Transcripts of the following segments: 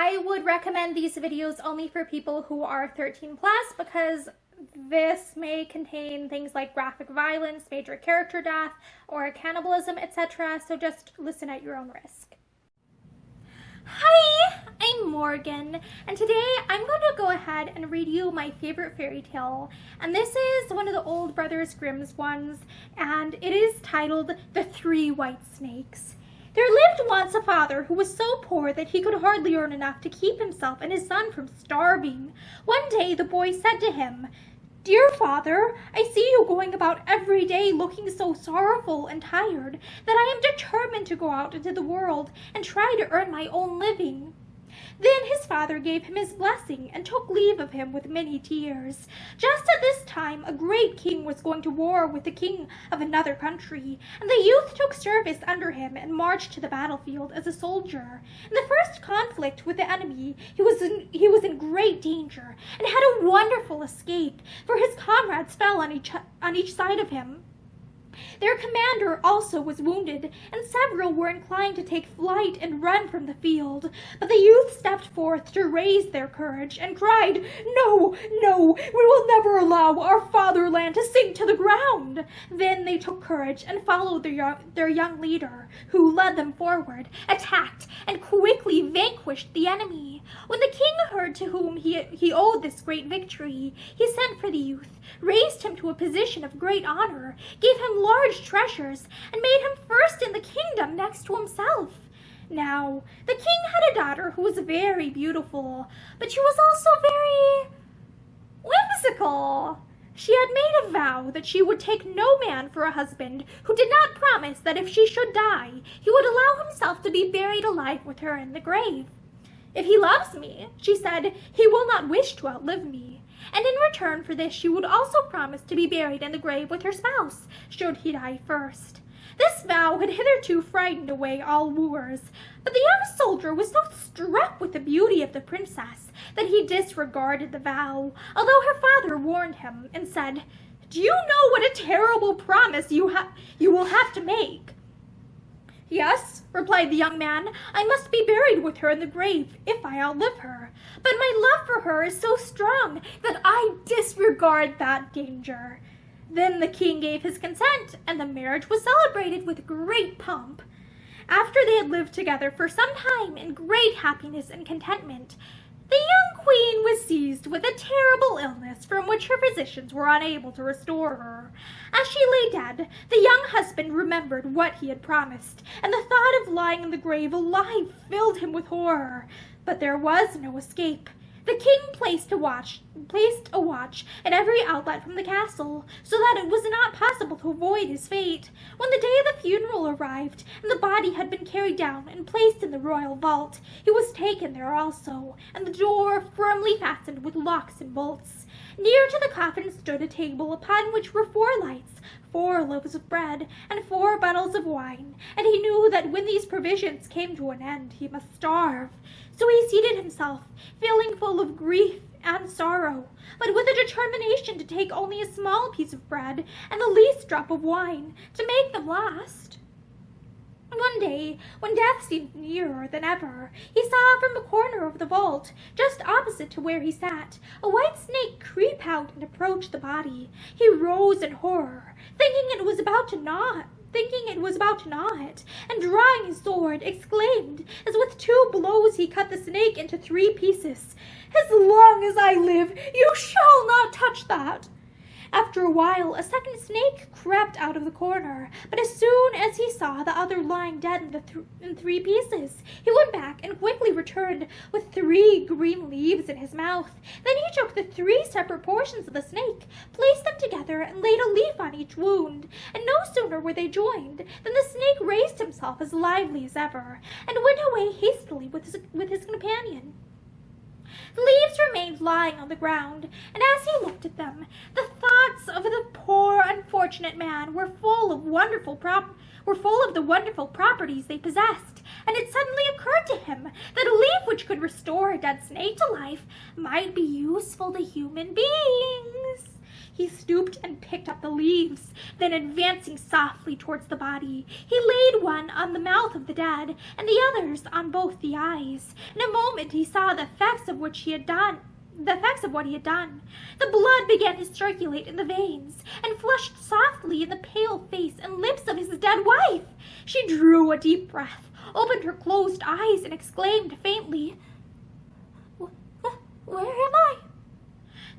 I would recommend these videos only for people who are 13 plus because this may contain things like graphic violence, major character death, or cannibalism, etc. So just listen at your own risk. Hi, I'm Morgan, and today I'm going to go ahead and read you my favorite fairy tale. And this is one of the old Brothers Grimm's ones, and it is titled The Three White Snakes. There lived once a father who was so poor that he could hardly earn enough to keep himself and his son from starving. One day the boy said to him, "Dear father, I see you going about every day looking so sorrowful and tired that I am determined to go out into the world and try to earn my own living." Then his father gave him his blessing and took leave of him with many tears. Just at this time, a great king was going to war with the king of another country, and the youth took service under him and marched to the battlefield as a soldier. In the first conflict with the enemy, he was in great danger and had a wonderful escape, for his comrades fell on each side of him. Their commander also was wounded, and several were inclined to take flight and run from the field. But the youth stepped forth to raise their courage and cried, "No, no, we will never allow our fatherland to sink to the ground." Then they took courage and followed their young leader, who led them forward, attacked, and quickly vanquished the enemy. When the king heard to whom he owed this great victory, he sent for the youth, raised him to a position of great honor, gave him large treasures, and made him first in the kingdom next to himself. Now, the king had a daughter who was very beautiful, but she was also very whimsical. She had made a vow that she would take no man for a husband who did not promise that if she should die, he would allow himself to be buried alive with her in the grave. "If he loves me," she said, "he will not wish to outlive me." And in return for this she would also promise to be buried in the grave with her spouse, should he die first. This vow had hitherto frightened away all wooers, but the young soldier was so struck with the beauty of the princess that he disregarded the vow, although her father warned him and said, "Do you know what a terrible promise you will have to make?" "Yes," replied the young man, "I must be buried with her in the grave if I outlive her. But my love for her is so strong that I disregard that danger." Then the king gave his consent, and the marriage was celebrated with great pomp. After they had lived together for some time in great happiness and contentment, the young queen was seized with a terrible illness from which her physicians were unable to restore her. As she lay dead, the young husband remembered what he had promised, and the thought of lying in the grave alive filled him with horror. But there was no escape. The king placed a watch at every outlet from the castle, so that it was not possible to avoid his fate. When the day of the funeral arrived, and the body had been carried down and placed in the royal vault, he was taken there also, and the door firmly fastened with locks and bolts. Near to the coffin stood a table upon which were 4 lights, 4 loaves of bread, and 4 bottles of wine, and he knew that when these provisions came to an end, he must starve. So he seated himself, feeling full of grief and sorrow, but with a determination to take only a small piece of bread and the least drop of wine to make them last. One day, when death seemed nearer than ever, he saw from a corner of the vault, just opposite to where he sat, a white snake creep out and approach the body. He rose in horror, thinking it was about to gnaw it, and drawing his sword, exclaimed, as with 2 blows he cut the snake into 3 pieces, "As long as I live, you shall not touch that!" After a while, a second snake crept out of the corner, but as soon as he saw the other lying dead in 3 pieces, he went back and quickly returned with 3 green leaves in his mouth. Then he took the 3 separate portions of the snake, placed them together, and laid a leaf on each wound. And no sooner were they joined than the snake raised himself as lively as ever, and went away hastily with his companion. The leaves remained lying on the ground, and as he looked at them, the thoughts of the poor unfortunate man were full of the wonderful properties they possessed, and it suddenly occurred to him that a leaf which could restore a dead snake to life might be useful to human beings. He stooped and picked up the leaves. Then, advancing softly towards the body, he laid one on the mouth of the dead, and the others on both the eyes. In a moment he saw the effects of what he had done. The blood began to circulate in the veins, and flushed softly in the pale face and lips of his dead wife. She drew a deep breath, opened her closed eyes, and exclaimed faintly, "Where am I?"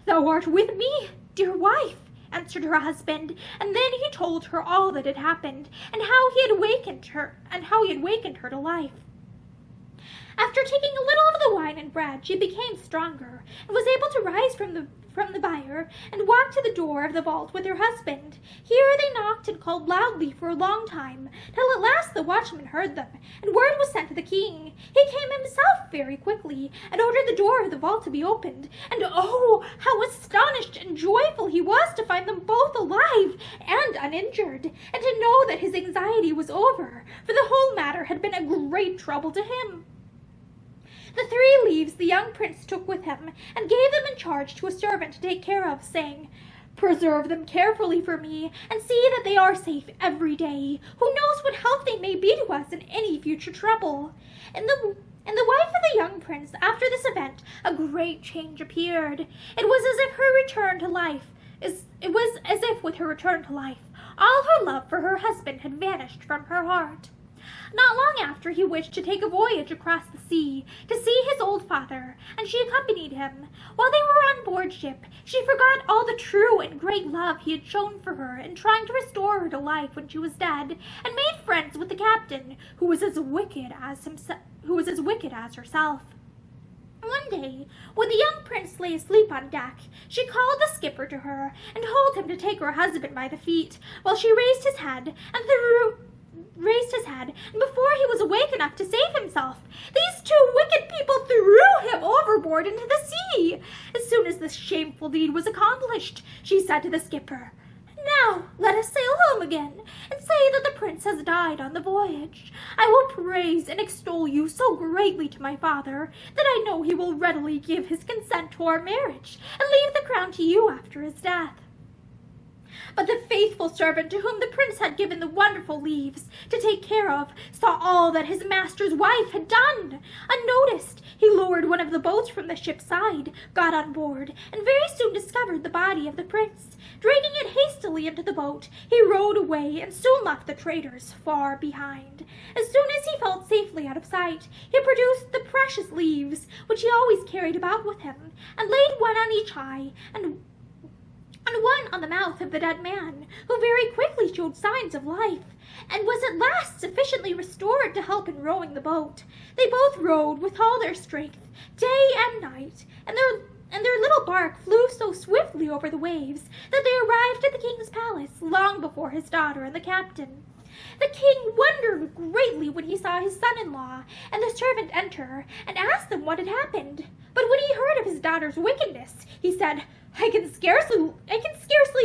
"Thou art with me, dear wife," answered her husband, and then he told her all that had happened, and how he had wakened her to life. After taking a little of the wine and bread, she became stronger, and was able to rise from the bier and walk to the door of the vault with her husband. Here they knocked and called loudly for a long time, till at last the watchman heard them, and word was sent to the king. He came himself very quickly, and ordered the door of the vault to be opened, and oh, how astonished and joyful he was to find them both alive and uninjured, and to know that his anxiety was over, for the whole matter had been a great trouble to him. The 3 leaves the young prince took with him, and gave them in charge to a servant to take care of, saying, "Preserve them carefully for me, and see that they are safe every day. Who knows what help they may be to us in any future trouble?" In the wife of the young prince, after this event, a great change appeared. It was as if with her return to life, all her love for her husband had vanished from her heart. Not long after, he wished to take a voyage across the sea to see his old father, and she accompanied him. While they were on board ship, she forgot all the true and great love he had shown for her in trying to restore her to life when she was dead, and made friends with the captain, who was as wicked as herself. One day, when the young prince lay asleep on deck, she called the skipper to her and told him to take her husband by the feet, while she raised his head, and before he was awake enough to save himself, these 2 wicked people threw him overboard into the sea. As soon as this shameful deed was accomplished, she said to the skipper, "Now let us sail home again, and say that the prince has died on the voyage. I will praise and extol you so greatly to my father that I know he will readily give his consent to our marriage, and leave the crown to you after his death." But the faithful servant to whom the prince had given the wonderful leaves to take care of saw all that his master's wife had done. Unnoticed, he lowered one of the boats from the ship's side, got on board, and very soon discovered the body of the prince. Dragging it hastily into the boat, he rowed away and soon left the traitors far behind. As soon as he felt safely out of sight, he produced the precious leaves, which he always carried about with him, and laid one on each eye, and one on the mouth of the dead man, who very quickly showed signs of life, and was at last sufficiently restored to help in rowing the boat. They both rowed with all their strength, day and night, and their little bark flew so swiftly over the waves that they arrived at the king's palace long before his daughter and the captain. The king wondered greatly when he saw his son-in-law and the servant enter, and asked them what had happened. But when he heard of his daughter's wickedness, he said, I can scarcely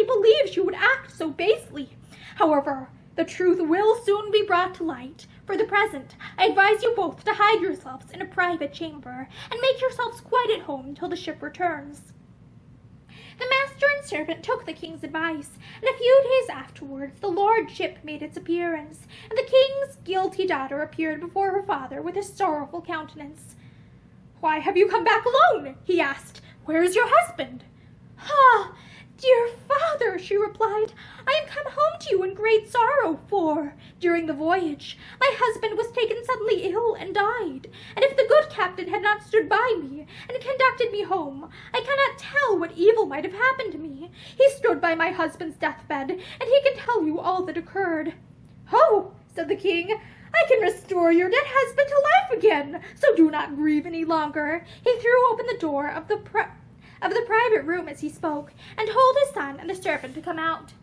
believe she would act so basely. However, the truth will soon be brought to light. For the present, I advise you both to hide yourselves in a private chamber, and make yourselves quite at home until the ship returns." The master and servant took the king's advice, and a few days afterwards the large ship made its appearance, and the king's guilty daughter appeared before her father with a sorrowful countenance. "Why have you come back alone?" he asked. "Where is your husband?" "Ah, dear father," she replied, "I am come home to you in great sorrow, for, during the voyage, my husband was taken suddenly ill and died, and if the good captain had not stood by me and conducted me home, I cannot tell what evil might have happened to me. He stood by my husband's deathbed, and he can tell you all that occurred." "Oh," said the king, "I can restore your dead husband to life again, so do not grieve any longer." He threw open the door of the private room as he spoke, and told his son and the servant to come out.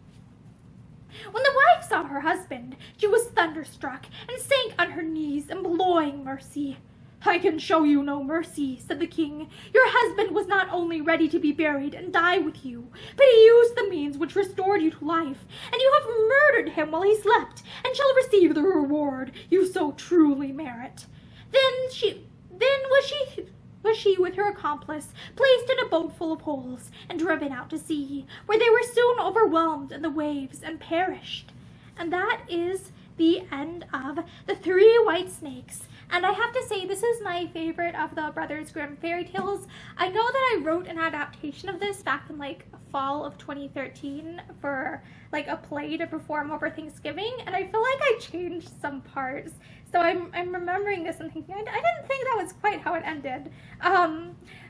When the wife saw her husband, she was thunderstruck, and sank on her knees, imploring mercy. "I can show you no mercy," said the king. "Your husband was not only ready to be buried and die with you, but he used the means which restored you to life, and you have murdered him while he slept, and shall receive the reward you so truly merit." Then was she with her accomplice placed in a boat full of holes and driven out to sea, where they were soon overwhelmed in the waves and perished. And that is the end of The Three White Snakes. And I have to say, this is my favorite of the Brothers Grimm fairy tales. I know that I wrote an adaptation of this back in like fall of 2013 for like a play to perform over Thanksgiving, and I feel like I changed some parts. So I'm remembering this and thinking, I didn't think that was quite how it ended.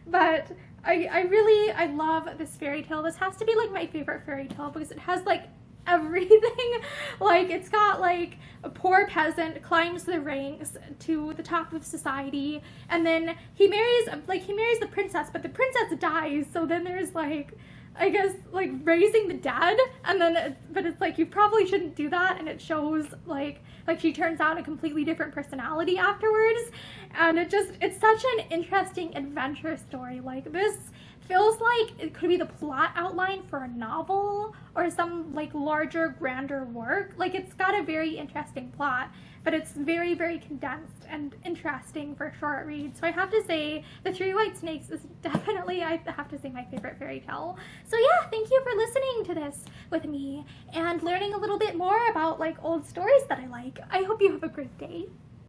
But I love this fairy tale. This has to be like my favorite fairy tale because it has like everything. Like, it's got like a poor peasant climbs the ranks to the top of society, and then he marries the princess, but the princess dies, so then there's like, I guess, like raising the dead, and then but it's like you probably shouldn't do that, and it shows like she turns out a completely different personality afterwards, and it's such an interesting adventure story. Like, this feels like it could be the plot outline for a novel or some like larger, grander work. Like, it's got a very interesting plot, but it's very, very condensed and interesting for a short read. So I have to say The Three White Snakes is definitely, I have to say, my favorite fairy tale. So yeah, thank you for listening to this with me and learning a little bit more about like old stories that I like. I hope you have a great day.